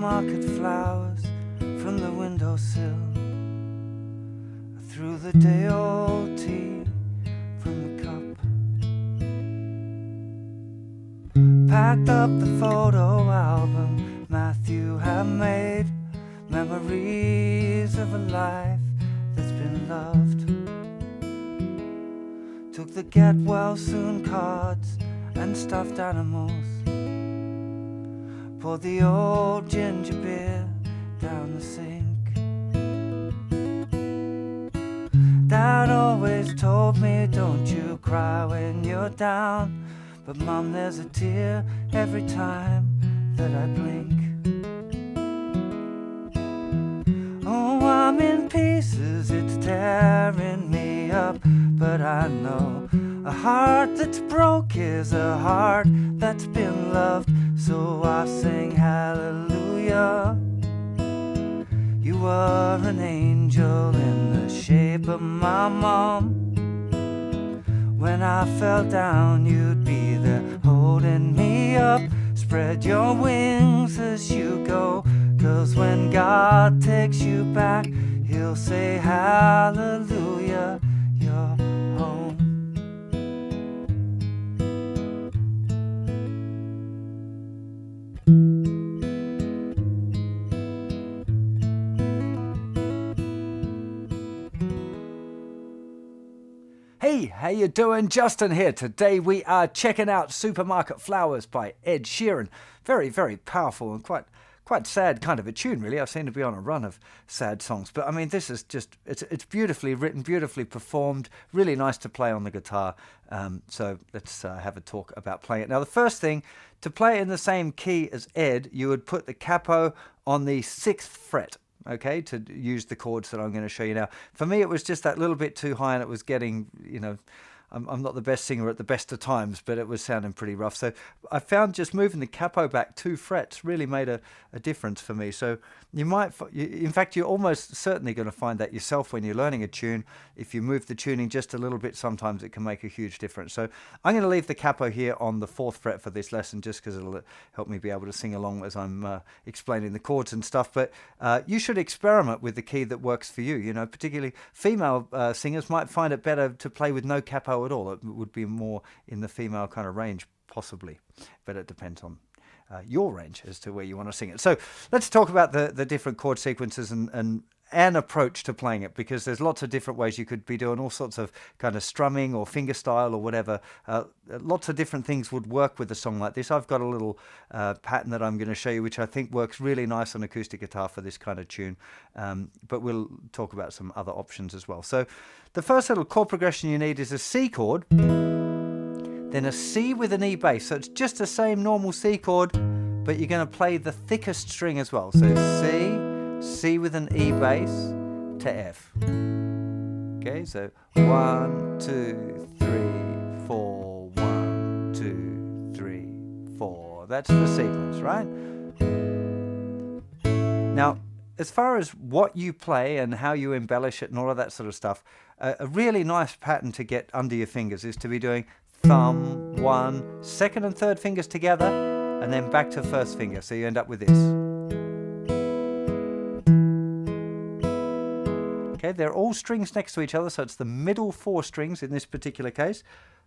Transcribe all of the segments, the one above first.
supermarket flowers from the windowsill. I threw the day-old tea from the cup, packed up the photo album Matthew had made, memories of a life that's been loved. Took the get well soon cards and stuffed animals, poured the old ginger beer down the sink. Dad always told me, don't you cry when you're down, but Mum, there's a tear every time that I blink. Oh, I'm in pieces, it's tearing me up, but I know a heart that's broke is a heart that's been loved. So I sing hallelujah. You were an angel in the shape of my mom. When I fell down, you'd be there holding me up. Spread your wings as you go, 'cause when God takes you back, He'll say hallelujah, you're home. Hey, how you doing? Justin here. Today we are checking out Supermarket Flowers by Ed Sheeran. Very, very powerful and quite sad kind of a tune, really. I seem to be on a run of sad songs, but I mean, this is just, it's beautifully written, beautifully performed, really nice to play on the guitar. So let's have a talk about playing it. Now, the first thing, to play it in the same key as Ed, you would put the capo on the 6th fret. Okay, to use the chords that I'm going to show you now. For me, it was just that little bit too high, and it was getting, you know, I'm not the best singer at the best of times, but it was sounding pretty rough. So I found just moving the capo back 2 frets really made a difference for me. So you might, in fact, you're almost certainly going to find that yourself when you're learning a tune. If you move the tuning just a little bit, sometimes it can make a huge difference. So I'm going to leave the capo here on the 4th fret for this lesson, just because it'll help me be able to sing along as I'm explaining the chords and stuff. But you should experiment with the key that works for you. You know, particularly female singers might find it better to play with no capo at all. It would be more in the female kind of range, possibly, but it depends on your range as to where you want to sing it. So let's talk about the different chord sequences and an approach to playing it, because there's lots of different ways you could be doing all sorts of kind of strumming or fingerstyle or whatever. Lots of different things would work with a song like this. I've got a little pattern that I'm going to show you, which I think works really nice on acoustic guitar for this kind of tune. But we'll talk about some other options as well. So the first little chord progression you need is a C chord, then a C with an E bass. So it's just the same normal C chord, but you're going to play the thickest string as well. So C with an E bass to F. Okay, so 1, 2, 3, 4, 1, 2, 3, 4. That's the sequence, right? Now, as far as what you play and how you embellish it and all of that sort of stuff, a really nice pattern to get under your fingers is to be doing thumb, 1, 2nd and 3rd fingers together, and then back to 1st finger. So you end up with this. Okay, they're all strings next to each other, so it's the middle 4 strings in this particular case.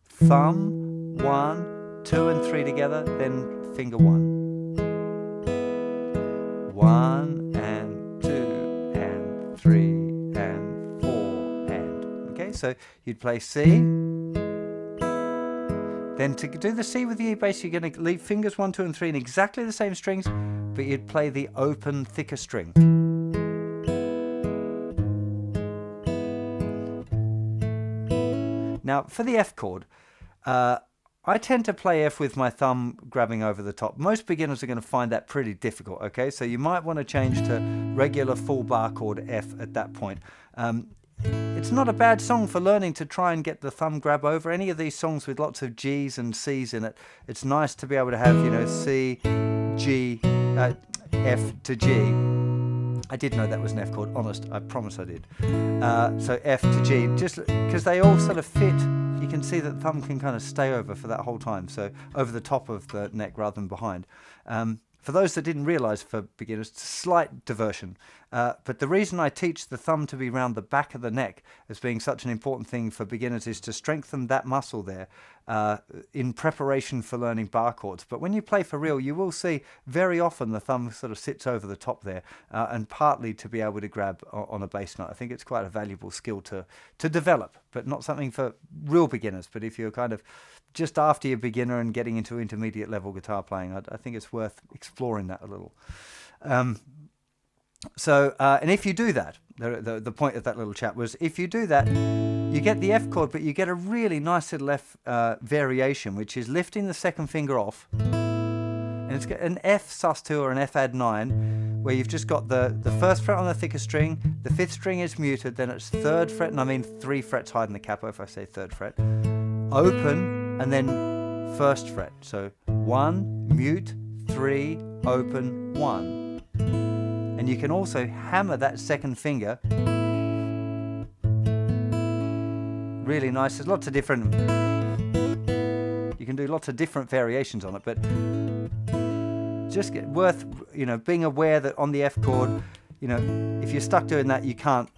Thumb, 1, 2 and 3 together, then finger 1. 1 and 2 and 3 and 4 and. Okay, so you'd play C. Then to do the C with the E bass, you're going to leave fingers 1, 2 and 3 in exactly the same strings, but you'd play the open, thicker string. Now, for the F chord, I tend to play F with my thumb grabbing over the top. Most beginners are going to find that pretty difficult, okay? So you might want to change to regular full bar chord F at that point. It's not a bad song for learning to try and get the thumb grab over. Any of these songs with lots of G's and C's in it, it's nice to be able to have, you know, C, G, F to G. I did know that was an F chord, honest, I promise I did. So F to G, just because they all sort of fit, you can see that the thumb can kind of stay over for that whole time, so over the top of the neck rather than behind. for those that didn't realize, for beginners, slight diversion. But the reason I teach the thumb to be round the back of the neck as being such an important thing for beginners is to strengthen that muscle there in preparation for learning bar chords. But when you play for real, you will see very often the thumb sort of sits over the top there, and partly to be able to grab on a bass note. I think it's quite a valuable skill to develop, but not something for real beginners. But if you're kind of just after you're beginner and getting into intermediate level guitar playing, I think it's worth exploring that a little. And if you do that, the point of that little chat was, if you do that, you get the F chord, but you get a really nice little F variation, which is lifting the second finger off. And it's got an F sus2 or an F add 9, where you've just got the first fret on the thicker string, the fifth string is muted, then it's third fret, and I mean 3 frets higher than the capo if I say third fret, open, and then first fret. So 1, mute, 3, open, 1. And you can also hammer that second finger really nice. There's lots of different, you can do lots of different variations on it, but just worth, being aware that on the F chord, if you're stuck doing that, you can't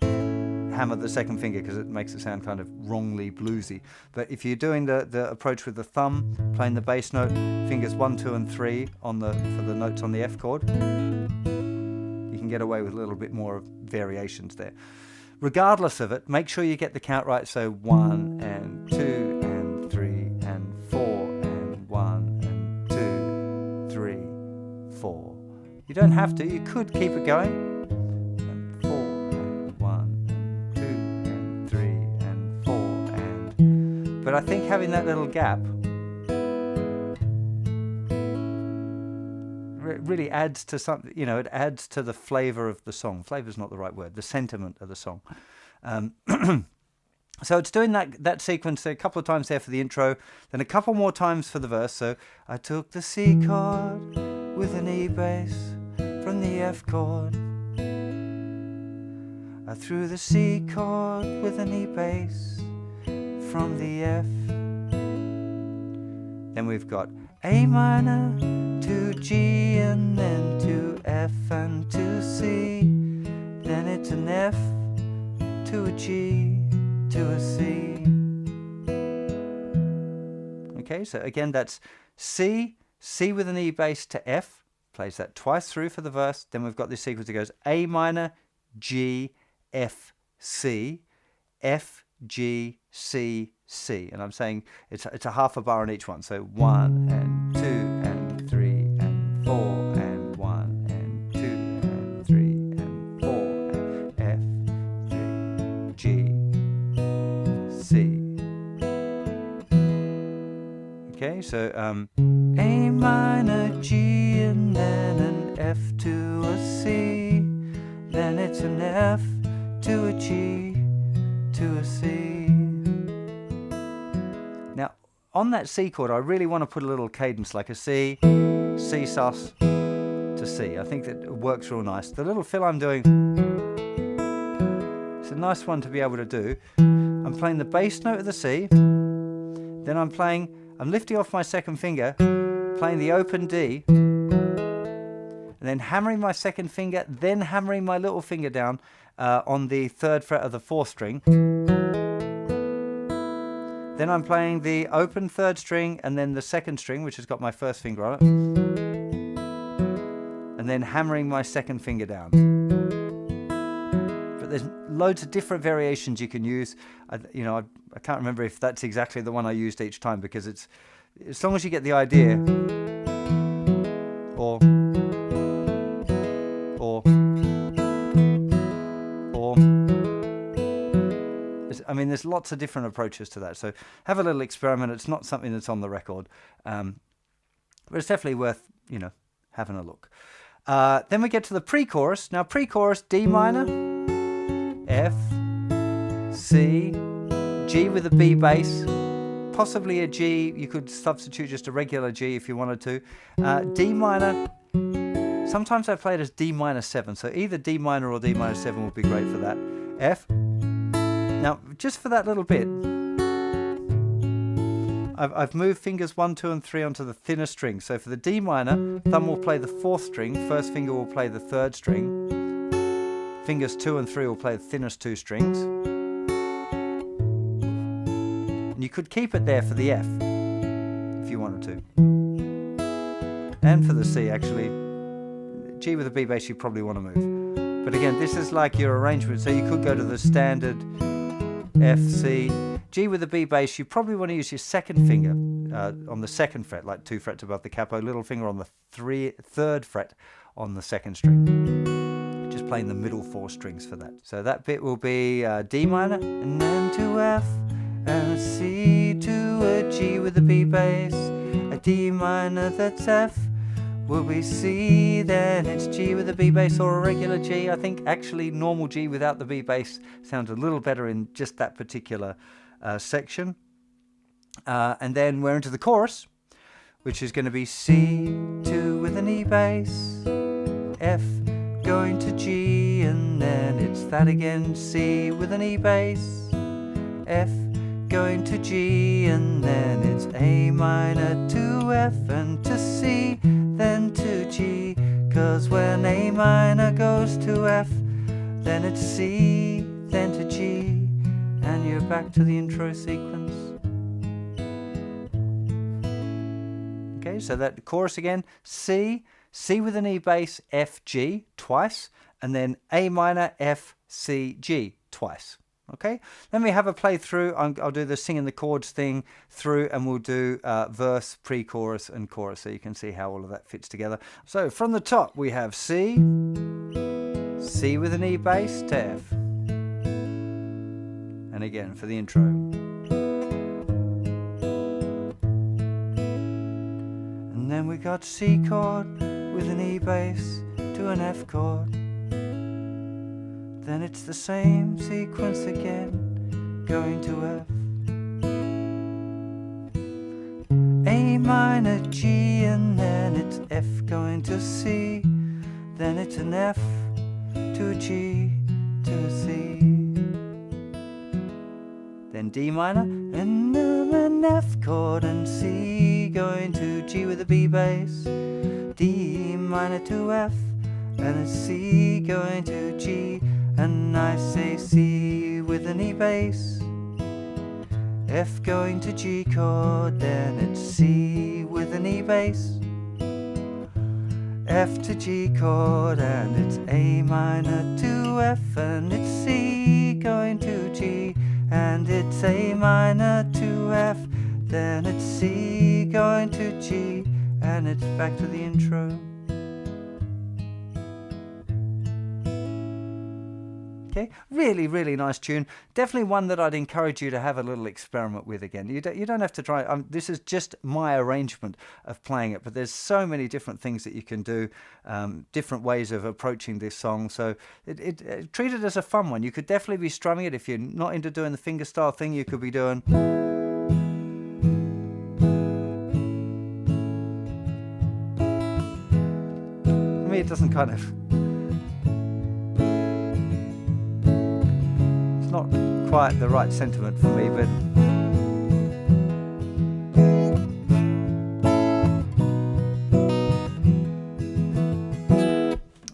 hammer the second finger because it makes it sound kind of wrongly bluesy. But if you're doing the approach with the thumb, playing the bass note, fingers 1, 2, and 3 for the notes on the F chord, you can get away with a little bit more variations there. Regardless of it, make sure you get the count right. So 1 and 2 and 3 and 4 and 1 and 2, 3, 4. You don't have to. You could keep it going. And 4 and 1 and 2 and 3 and 4 and. But I think having that little gap really adds to something, it adds to the flavor of the song. Flavor's not the right word, the sentiment of the song. So it's doing that sequence a couple of times there for the intro, then a couple more times for the verse. So I took the C chord with an E bass from the F chord. I threw the C chord with an E bass from the F. Then we've got A minor to G and then to F and to C. Then it's an F to a G to a C. Okay, so again that's C with an E bass to F. Plays that twice through for the verse. Then we've got this sequence that goes A minor, G, F, C, F, G, C, C. And I'm saying it's a half a bar on each one. So 1 and 2 and 3 and 4 and 1 and 2 and 3 and 4 and F, 3, G, C. Okay, so A minor, G, and then an F to a C. Then it's an F to a G to a C. Now, on that C chord, I really want to put a little cadence, like a C, C sus to C. I think that it works real nice. The little fill I'm doing, it's a nice one to be able to do. I'm playing the bass note of the C, then I'm lifting off my second finger, playing the open D, and then hammering my second finger, then hammering my little finger down on the third fret of the fourth string. Then I'm playing the open third string and then the second string, which has got my first finger on it, and then hammering my second finger down. But there's loads of different variations you can use. I can't remember if that's exactly the one I used each time, because it's, as long as you get the idea, or there's lots of different approaches to that. So have a little experiment. It's not something that's on the record, but it's definitely worth, having a look. Then we get to the pre-chorus. Now pre-chorus, D minor, F, C, G with a B bass, possibly a G. You could substitute just a regular G if you wanted to. D minor, sometimes I play it as D minor 7, so either D minor or D minor 7 would be great for that. F. Now, just for that little bit, I've moved fingers 1, 2, and 3 onto the thinner string. So for the D minor, thumb will play the 4th string, first finger will play the 3rd string, fingers 2 and 3 will play the thinnest 2 strings. And you could keep it there for the F, if you wanted to. And for the C, actually, G with a B bass you probably want to move. But again, this is like your arrangement, so you could go to the standard F, C. G with a B bass, you probably want to use your 2nd finger on the 2nd fret, like 2 frets above the capo, little finger on the 3rd fret on the 2nd string. Just playing the middle 4 strings for that. So that bit will be D minor, and then to F, and a C to a G with a B bass, a D minor that's F, will be C, then it's G with a B bass or a regular G. I think actually normal G without the B bass sounds a little better in just that particular section. And then we're into the chorus, which is going to be C2 with an E bass, F going to G, and then it's that again, C with an E bass, F going to G, and then it's A minor to F and to C, then to G, 'cause when A minor goes to F, then it's C, then to G, and you're back to the intro sequence. Okay, so that chorus again, C, C with an E bass, F, G twice, and then A minor, F, C, G twice. Okay, then we have a playthrough. I'll do the singing the chords thing through, and we'll do verse, pre-chorus, and chorus, so you can see how all of that fits together. So from the top we have C, C with an E bass to F, and again for the intro. And then we got C chord with an E bass to an F chord. Then it's the same sequence again, going to F, A minor, G, and then it's F going to C, then it's an F to a G to a C, then D minor, and then an F chord, and C going to G with a B bass, D minor to F, and a C going to G, and I say C with an E bass, F going to G chord, then it's C with an E bass, F to G chord, and it's A minor to F, and it's C going to G, and it's A minor to F, then it's C going to G, and it's back to the intro. Okay, really, really nice tune. Definitely one that I'd encourage you to have a little experiment with again. You don't have to try. This is just my arrangement of playing it, but there's so many different things that you can do, different ways of approaching this song. So treat it as a fun one. You could definitely be strumming it. If you're not into doing the fingerstyle thing, you could be doing. For me, it doesn't kind of. Not quite the right sentiment for me, but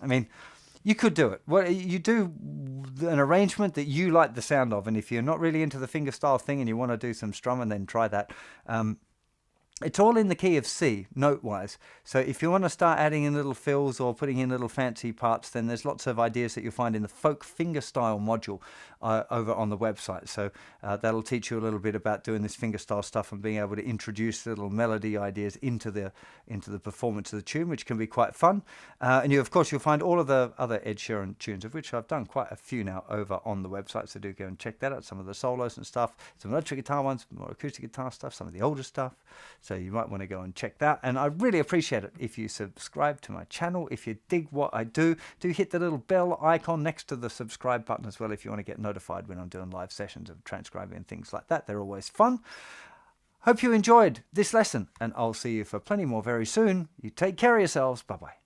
I mean, you could do it. Well, you do an arrangement that you like the sound of, and if you're not really into the fingerstyle thing and you want to do some strumming, then try that. It's all in the key of C, note-wise. So if you want to start adding in little fills or putting in little fancy parts, then there's lots of ideas that you'll find in the folk fingerstyle module over on the website. So that'll teach you a little bit about doing this fingerstyle stuff and being able to introduce little melody ideas into the performance of the tune, which can be quite fun. And of course, you'll find all of the other Ed Sheeran tunes, of which I've done quite a few now, over on the website. So do go and check that out. Some of the solos and stuff, some electric guitar ones, more acoustic guitar stuff, some of the older stuff. So you might want to go and check that. And I really appreciate it if you subscribe to my channel. If you dig what I do hit the little bell icon next to the subscribe button as well if you want to get notified when I'm doing live sessions of transcribing and things like that. They're always fun. Hope you enjoyed this lesson, and I'll see you for plenty more very soon. You take care of yourselves. Bye-bye.